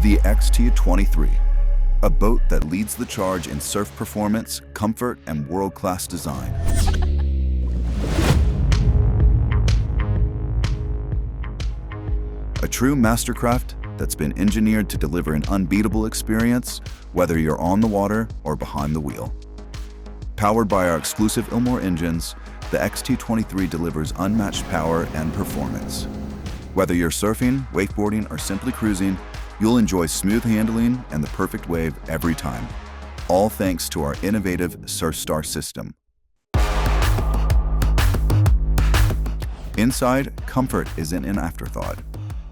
The XT23, a boat that leads the charge in surf performance, comfort, and world-class design. A true MasterCraft that's been engineered to deliver an unbeatable experience, whether you're on the water or behind the wheel. Powered by our exclusive Ilmor engines, the XT23 delivers unmatched power and performance. Whether you're surfing, wakeboarding, or simply cruising, you'll enjoy smooth handling and the perfect wave every time, all thanks to our innovative SurfStar system. Inside, comfort isn't an afterthought.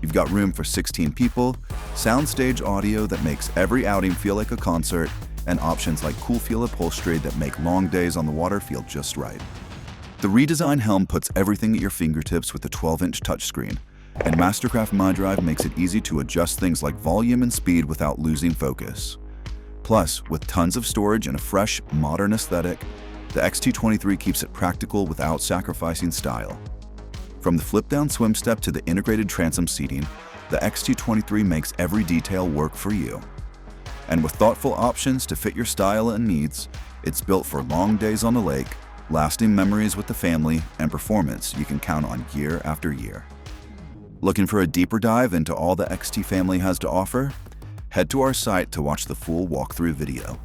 You've got room for 16 people, soundstage audio that makes every outing feel like a concert, and options like cool feel upholstery that make long days on the water feel just right. The redesigned helm puts everything at your fingertips with a 12-inch touchscreen, and MasterCraft MyDrive makes it easy to adjust things like volume and speed without losing focus. Plus, with tons of storage and a fresh, modern aesthetic, the XT23 keeps it practical without sacrificing style. From the flip-down swim step to the integrated transom seating, the XT23 makes every detail work for you. And with thoughtful options to fit your style and needs, it's built for long days on the lake, lasting memories with the family, and performance you can count on year after year. Looking for a deeper dive into all the XT family has to offer? Head to our site to watch the full walkthrough video.